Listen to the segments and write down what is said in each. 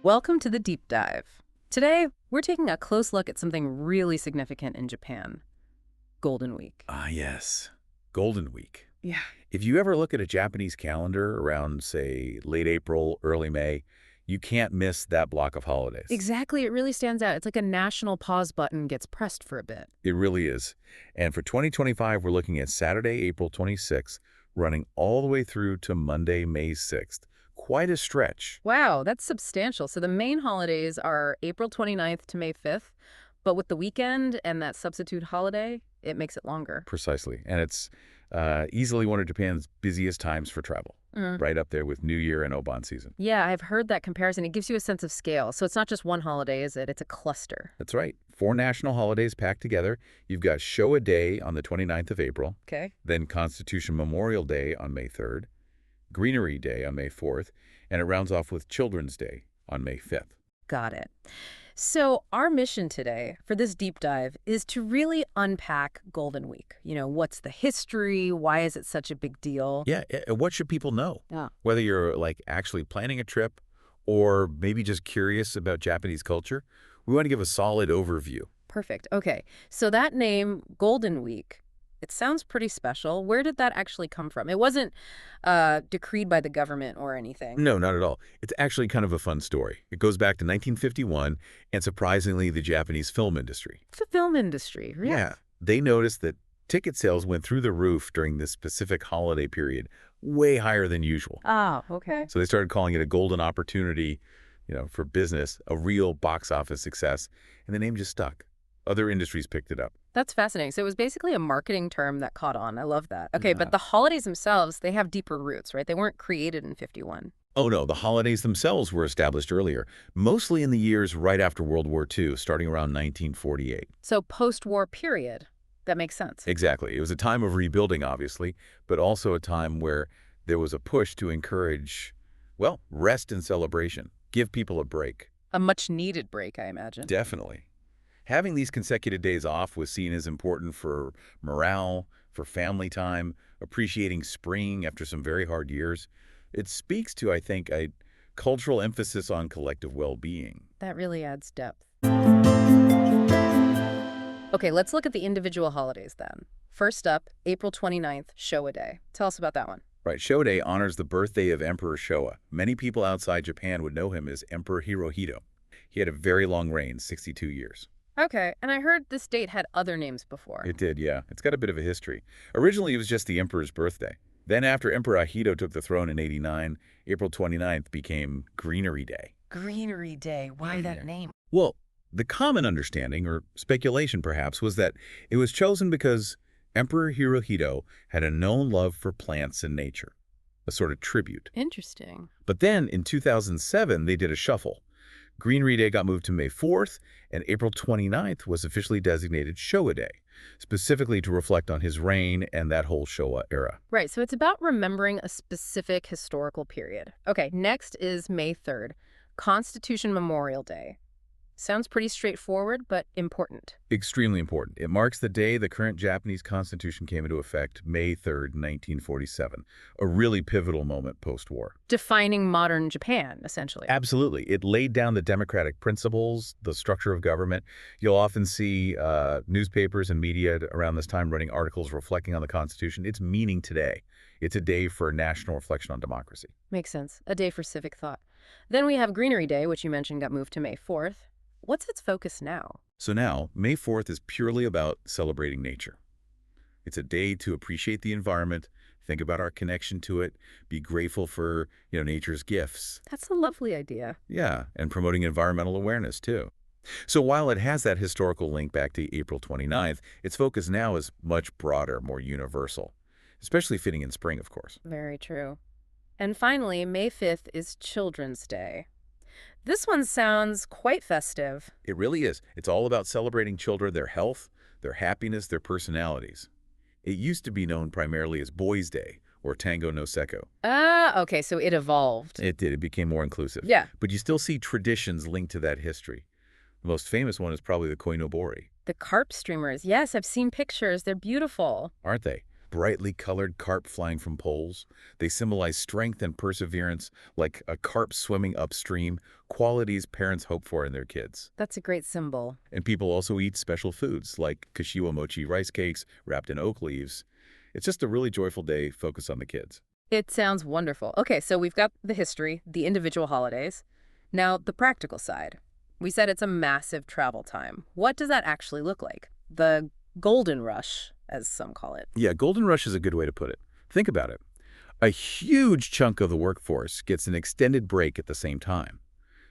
Welcome to the Deep Dive. Today, we're taking a close look at something really significant in Japan, Golden Week. Ah, yes. Golden Week. Yeah. If you ever look at a Japanese calendar around, say, late April, early May, you can't miss that block of holidays. Exactly, it really stands out. It's like a national pause button gets pressed for a bit. It really is. And for 2025, we're looking at Saturday, April 26th, running all the way through to Monday, May 6th. Quite a stretch. Wow, that's substantial. So the main holidays are April 29th to May 5th, but with the weekend and that substitute holiday, it makes it longer. Precisely. And it's easily one of Japan's busiest times for travel, Mm. right up there with New Year and Obon season. Yeah, I've heard that comparison. It gives you a sense of scale. So it's not just one holiday, is it? It's a cluster. That's right. 4 national holidays packed together. You've got Showa Day on the 29th of April, Okay. then Constitution Memorial Day on May 3rd, Greenery Day on May 4th, and it rounds off with Children's Day on May 5th. Got it. So our mission today for this deep dive is to really unpack Golden Week. What's the history? Why is it such a big deal? Yeah, what should people know? Yeah. Whether you're actually planning a trip or maybe just curious about Japanese culture, we want to give a solid overview. Perfect. Okay. So that name, Golden Week, it sounds pretty special. Where did that actually come from? It wasn't decreed by the government or anything. No, not at all. It's actually kind of a fun story. It goes back to 1951 and surprisingly the Japanese film industry. It's the film industry. Really? Yeah. They noticed that ticket sales went through the roof during this specific holiday period, way higher than usual. Oh, okay. So they started calling it a golden opportunity, for business, a real box office success, and the name just stuck. Other industries picked it up. That's fascinating. So it was basically a marketing term that caught on. I love that. Okay, Yeah. but the holidays themselves, they have deeper roots, right? They weren't created in 51. Oh no, the holidays themselves were established earlier, mostly in the years right after World War II, starting around 1948. So post-war period. That makes sense. Exactly. It was a time of rebuilding, obviously, but also a time where there was a push to encourage, rest and celebration. Give people a break. A much-needed break, I imagine. Definitely. Having these consecutive days off was seen as important for morale, for family time, appreciating spring after some very hard years. It speaks to, I think, a cultural emphasis on collective well-being. That really adds depth. Okay, let's look at the individual holidays then. First up, April 29th, Showa Day. Tell us about that one. Right, Showa Day honors the birthday of Emperor Showa. Many people outside Japan would know him as Emperor Hirohito. He had a very long reign, 62 years. Okay, and I heard this date had other names before. It did, yeah. It's got a bit of a history. Originally, it was just the emperor's birthday. Then after Emperor Akihito took the throne in 89, April 29th became Greenery Day. Greenery Day. Why that name? Well, the common understanding, or speculation perhaps, was that it was chosen because Emperor Hirohito had a known love for plants and nature, a sort of tribute. Interesting. But then in 2007, they did a shuffle. Greenery Day got moved to May 4th, and April 29th was officially designated Showa Day, specifically to reflect on his reign and that whole Showa era. Right, so it's about remembering a specific historical period. Okay, next is May 3rd, Constitution Memorial Day. Sounds pretty straightforward, but important. Extremely important. It marks the day the current Japanese Constitution came into effect, May 3rd, 1947, a really pivotal moment post-war. Defining modern Japan, essentially. Absolutely. It laid down the democratic principles, the structure of government. You'll often see newspapers and media around this time running articles reflecting on the Constitution. Its meaning today. It's a day for national reflection on democracy. Makes sense. A day for civic thought. Then we have Greenery Day, which you mentioned got moved to May 4th. What's its focus now? So now, May 4th is purely about celebrating nature. It's a day to appreciate the environment, think about our connection to it, be grateful for, nature's gifts. That's a lovely idea. Yeah, and promoting environmental awareness, too. So while it has that historical link back to April 29th, its focus now is much broader, more universal, especially fitting in spring, of course. Very true. And finally, May 5th is Children's Day. This one sounds quite festive. It really is. It's all about celebrating children, their health, their happiness, their personalities. It used to be known primarily as Boys' Day, or Tango no Seko. Okay, so it evolved. It did. It became more inclusive. Yeah. But you still see traditions linked to that history. The most famous one is probably the koinobori. The carp streamers. Yes, I've seen pictures. They're beautiful. Aren't they? Brightly colored carp flying from poles. They symbolize strength and perseverance, like a carp swimming upstream, qualities parents hope for in their kids. That's a great symbol. And people also eat special foods like kashiwa mochi rice cakes wrapped in oak leaves. It's just a really joyful day focused on the kids. It sounds wonderful. Okay, so we've got the history, the individual holidays. Now, the practical side. We said it's a massive travel time. What does that actually look like? The golden rush, as some call it. Yeah, Golden Rush is a good way to put it. Think about it. A huge chunk of the workforce gets an extended break at the same time.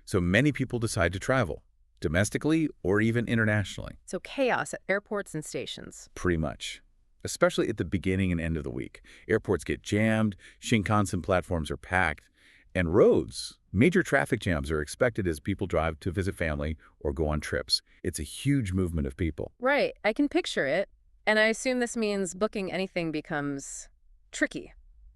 So many people decide to travel, domestically or even internationally, So chaos at airports and stations. pretty much. Especially at the beginning and end of the week. Airports get jammed, Shinkansen platforms are packed, and roads, major traffic jams are expected as people drive to visit family or go on trips. It's a huge movement of people. Right, I can picture it. And I assume this means booking anything becomes tricky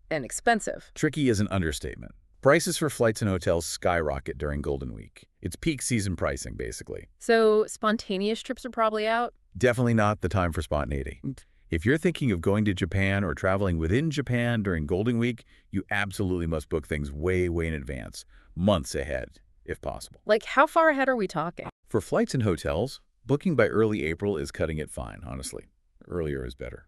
and expensive. Tricky is an understatement. Prices for flights and hotels skyrocket during Golden Week. It's peak season pricing, basically. So spontaneous trips are probably out? Definitely not the time for spontaneity. If you're thinking of going to Japan or traveling within Japan during Golden Week, you absolutely must book things way, way in advance, months ahead, if possible. Like, how far ahead are we talking? For flights and hotels, booking by early April is cutting it fine, honestly. Earlier is better.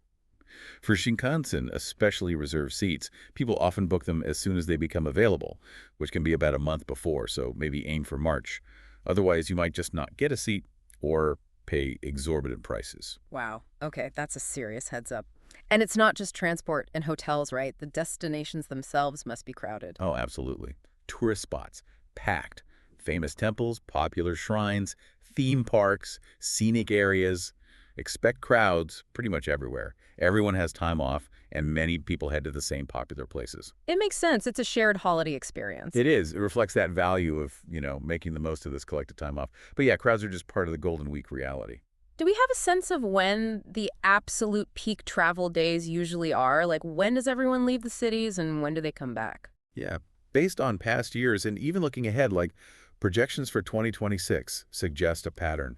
For Shinkansen, especially reserved seats, people often book them as soon as they become available, which can be about a month before, so maybe aim for March. Otherwise, you might just not get a seat or pay exorbitant prices. Wow. Okay, that's a serious heads up. And it's not just transport and hotels, right? The destinations themselves must be crowded. Oh, absolutely. Tourist spots, packed. Famous temples, popular shrines, theme parks, scenic areas. Expect crowds pretty much everywhere. Everyone has time off, and many people head to the same popular places. It makes sense. It's a shared holiday experience. It is. It reflects that value of, making the most of this collective time off. But yeah, crowds are just part of the Golden Week reality. Do we have a sense of when the absolute peak travel days usually are? Like, when does everyone leave the cities and when do they come back? Yeah, based on past years and even looking ahead, like projections for 2026 suggest a pattern.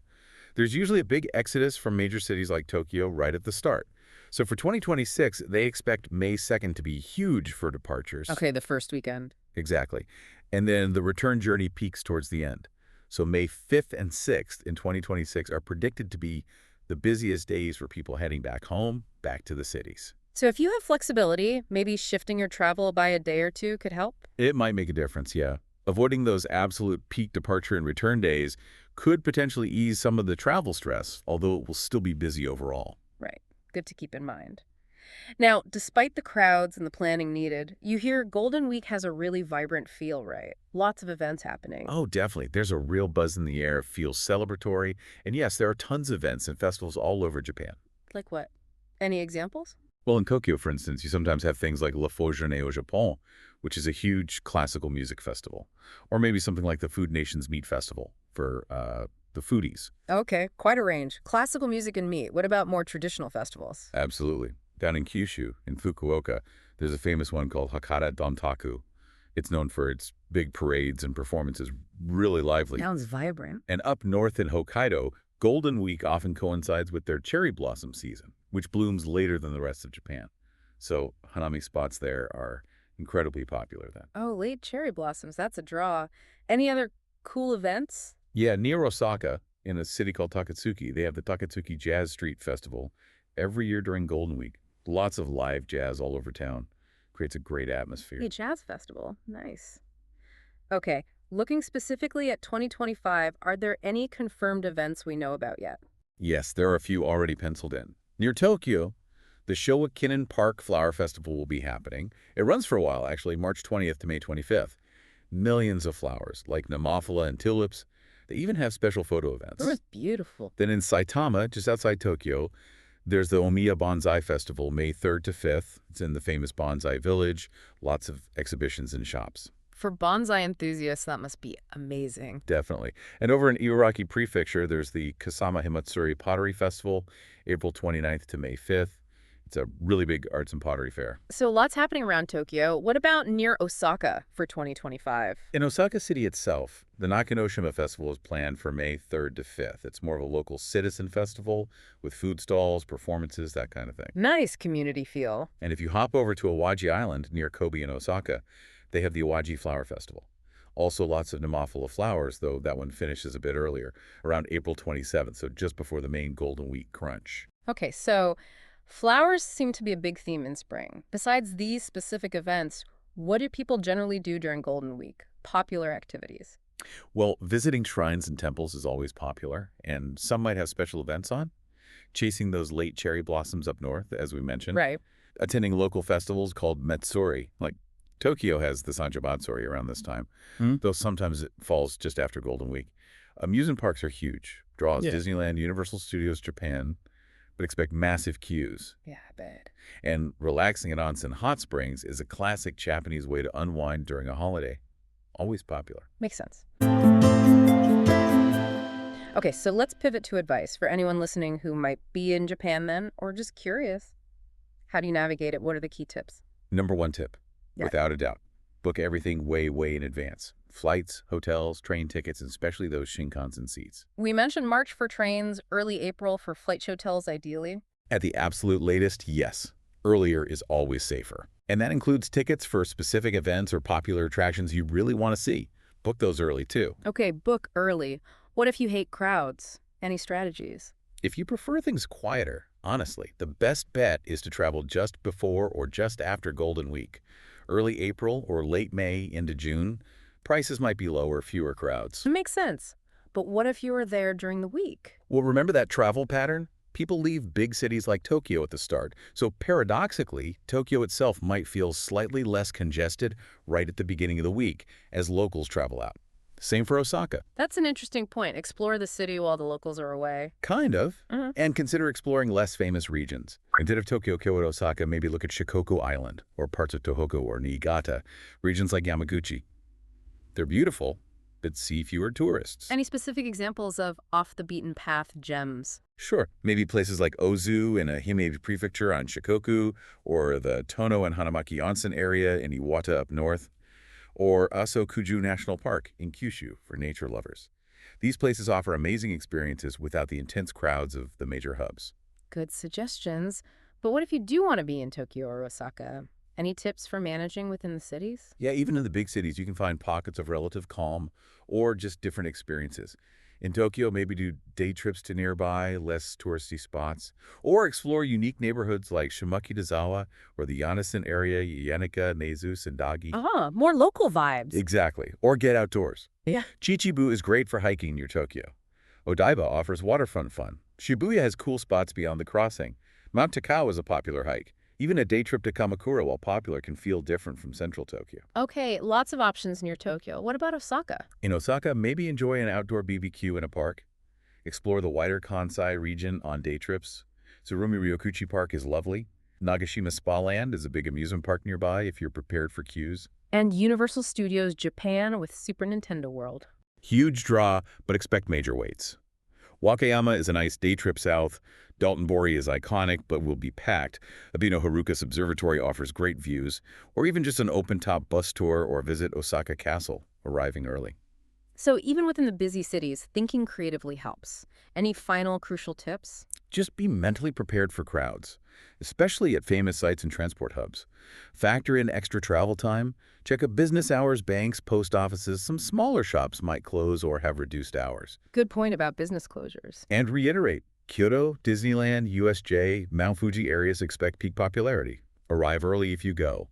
There's usually a big exodus from major cities like Tokyo right at the start. So for 2026, they expect May 2nd to be huge for departures. Okay, the first weekend. Exactly. And then the return journey peaks towards the end. So May 5th and 6th in 2026 are predicted to be the busiest days for people heading back home, back to the cities. So if you have flexibility, maybe shifting your travel by a day or two could help? It might make a difference, yeah. Avoiding those absolute peak departure and return days could potentially ease some of the travel stress, although it will still be busy overall. Right. Good to keep in mind. Now, despite the crowds and the planning needed, you hear Golden Week has a really vibrant feel, right? Lots of events happening. Oh, definitely. There's a real buzz in the air, feels celebratory. And yes, there are tons of events and festivals all over Japan. Like what? Any examples? Well, in Tokyo, for instance, you sometimes have things like La Journée au Japon, which is a huge classical music festival. Or maybe something like the Food Nations Meat Festival for the foodies. Okay, quite a range. Classical music and meat. What about more traditional festivals? Absolutely. Down in Kyushu, in Fukuoka, there's a famous one called Hakata Dontaku. It's known for its big parades and performances, really lively. Sounds vibrant. And up north in Hokkaido, Golden Week often coincides with their cherry blossom season, which blooms later than the rest of Japan. So hanami spots there are incredibly popular then. Oh, late cherry blossoms. That's a draw. Any other cool events? Yeah, near Osaka, in a city called Takatsuki, they have the Takatsuki Jazz Street Festival every year during Golden Week. Lots of live jazz all over town. Creates a great atmosphere. A jazz festival. Nice. Okay, looking specifically at 2025, are there any confirmed events we know about yet? Yes, there are a few already penciled in. Near Tokyo, the Showa Kinnan Park Flower Festival will be happening. It runs for a while, actually, March 20th to May 25th. Millions of flowers, like Nemophila and tulips. They even have special photo events. It was beautiful. Then in Saitama, just outside Tokyo, there's the Omiya Bonsai Festival, May 3rd to 5th. It's in the famous bonsai village. Lots of exhibitions and shops. For bonsai enthusiasts, that must be amazing. Definitely. And over in Ibaraki Prefecture, there's the Kasama Himatsuri Pottery Festival, April 29th to May 5th. It's a really big arts and pottery fair. So lots happening around Tokyo. What about near Osaka for 2025? In Osaka City itself, the Nakanoshima Festival is planned for May 3rd to 5th. It's more of a local citizen festival with food stalls, performances, that kind of thing. Nice community feel. And if you hop over to Awaji Island near Kobe in Osaka, they have the Awaji Flower Festival. Also lots of Nemafula flowers, though that one finishes a bit earlier, around April 27th, so just before the main Golden Week crunch. Okay, so flowers seem to be a big theme in spring. Besides these specific events, what do people generally do during Golden Week? Popular activities. Well, visiting shrines and temples is always popular, and some might have special events on. Chasing those late cherry blossoms up north, as we mentioned. Right. Attending local festivals called Matsuri, like Tokyo has the Sanjo Matsuri around this time, though sometimes it falls just after Golden Week. Amusement parks are huge. Draws Yeah. Disneyland, Universal Studios Japan, but expect massive queues. Yeah, I bet. And relaxing at onsen hot springs is a classic Japanese way to unwind during a holiday. Always popular. Makes sense. Okay, so let's pivot to advice for anyone listening who might be in Japan then, or just curious. How do you navigate it? What are the key tips? Number one tip, Yeah. without a doubt, book everything way, way in advance. Flights, hotels, train tickets, and especially those Shinkansen seats. We mentioned March for trains, early April for flight hotels ideally. At the absolute latest, yes. Earlier is always safer. And that includes tickets for specific events or popular attractions you really want to see. Book those early, too. Okay, book early. What if you hate crowds? Any strategies? If you prefer things quieter, honestly, the best bet is to travel just before or just after Golden Week. Early April or late May into June, prices might be lower, fewer crowds. It makes sense. But what if you were there during the week? Well, remember that travel pattern? People leave big cities like Tokyo at the start, so paradoxically, Tokyo itself might feel slightly less congested right at the beginning of the week as locals travel out. Same for Osaka. That's an interesting point. Explore the city while the locals are away. Kind of. Mhm. And consider exploring less famous regions. Instead of Tokyo, Kyoto, Osaka, maybe look at Shikoku Island or parts of Tohoku or Niigata, regions like Yamaguchi. They're beautiful, but see fewer tourists. Any specific examples of off-the-beaten-path gems? Sure, maybe places like Ozu in a Hime prefecture on Shikoku, or the Tono and Hanamaki Onsen area in Iwata up north, or Aso Kuju National Park in Kyushu for nature lovers. These places offer amazing experiences without the intense crowds of the major hubs. Good suggestions. But what if you do want to be in Tokyo or Osaka? Any tips for managing within the cities? Yeah, even in the big cities, you can find pockets of relative calm or just different experiences. In Tokyo, maybe do day trips to nearby, less touristy spots, or explore unique neighborhoods like Shimokitazawa or the Yanasen area, Yanika, Nezu, Sendagi. More local vibes. Exactly. Or get outdoors. Yeah. Chichibu is great for hiking near Tokyo. Odaiba offers waterfront fun. Shibuya has cool spots beyond the crossing. Mount Takao is a popular hike. Even a day trip to Kamakura, while popular, can feel different from central Tokyo. Okay, lots of options near Tokyo. What about Osaka? In Osaka, maybe enjoy an outdoor BBQ in a park. Explore the wider Kansai region on day trips. Tsurumi Ryokuchi Park is lovely. Nagashima Spa Land is a big amusement park nearby if you're prepared for queues. And Universal Studios Japan with Super Nintendo World. Huge draw, but expect major waits. Wakayama is a nice day trip south. Daltonbori is iconic, but will be packed. Abino Haruka's Observatory offers great views, or even just an open-top bus tour or visit Osaka Castle, arriving early. So even within the busy cities, thinking creatively helps. Any final crucial tips? Just be mentally prepared for crowds, especially at famous sites and transport hubs. Factor in extra travel time. Check up business hours, banks, post offices. Some smaller shops might close or have reduced hours. Good point about business closures. And reiterate, Kyoto, Disneyland, USJ, Mount Fuji areas expect peak popularity. Arrive early if you go.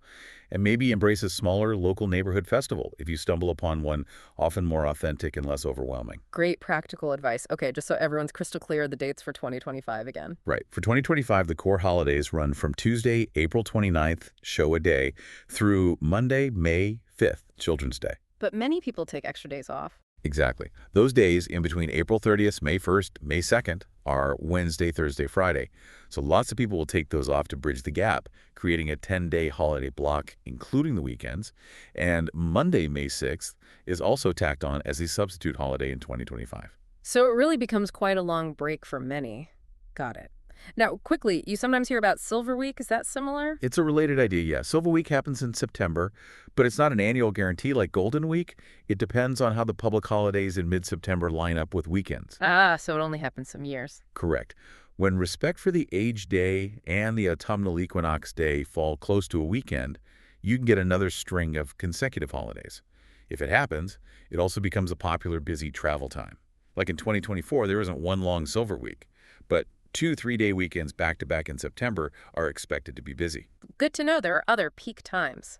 And maybe embrace a smaller local neighborhood festival if you stumble upon one, often more authentic and less overwhelming. Great practical advice. Okay, just so everyone's crystal clear, the dates for 2025 again. Right. For 2025, the core holidays run from Tuesday, April 29th, Showa Day, through Monday, May 5th, Children's Day. But many people take extra days off. Exactly. Those days in between April 30th, May 1st, May 2nd are Wednesday, Thursday, Friday. So lots of people will take those off to bridge the gap, creating a 10-day holiday block, including the weekends. And Monday, May 6th is also tacked on as a substitute holiday in 2025. So it really becomes quite a long break for many. Got it. Now, quickly, you sometimes hear about Silver Week. Is that similar? It's a related idea, yeah. Silver Week happens in September, but it's not an annual guarantee like Golden Week. It depends on how the public holidays in mid-September line up with weekends. Ah, so it only happens some years. Correct. When respect for the Age Day and the autumnal equinox day fall close to a weekend, you can get another string of consecutive holidays. If it happens, it also becomes a popular busy travel time. Like in 2024, there isn't one long Silver Week, but 2 3-day weekends back-to-back in September are expected to be busy. Good to know there are other peak times.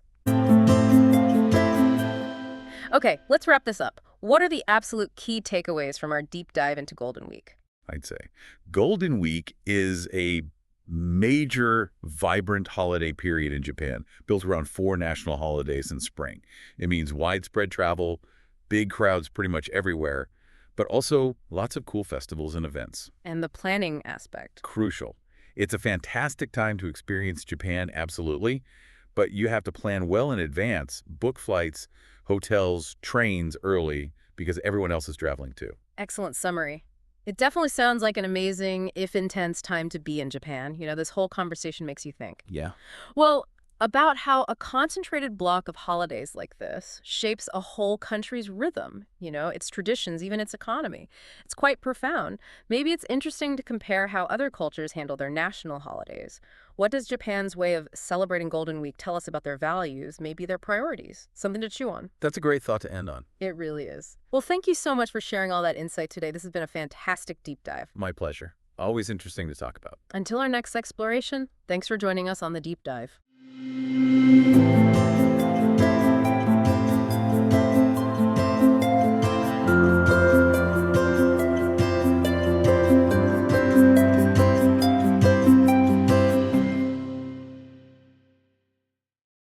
Okay, let's wrap this up. What are the absolute key takeaways from our deep dive into Golden Week? I'd say. Golden Week is a major, vibrant holiday period in Japan, built around 4 national holidays in spring. It means widespread travel, big crowds pretty much everywhere, but also lots of cool festivals and events. And the planning aspect. Crucial. It's a fantastic time to experience Japan, absolutely, but you have to plan well in advance, book flights, hotels, trains early, because everyone else is traveling too. Excellent summary. It definitely sounds like an amazing, if intense, time to be in Japan. This whole conversation makes you think. Yeah. Well, about how a concentrated block of holidays like this shapes a whole country's rhythm, its traditions, even its economy. It's quite profound. Maybe it's interesting to compare how other cultures handle their national holidays. What does Japan's way of celebrating Golden Week tell us about their values, maybe their priorities? Something to chew on. That's a great thought to end on. It really is. Well, thank you so much for sharing all that insight today. This has been a fantastic deep dive. My pleasure. Always interesting to talk about. Until our next exploration, thanks for joining us on the deep dive.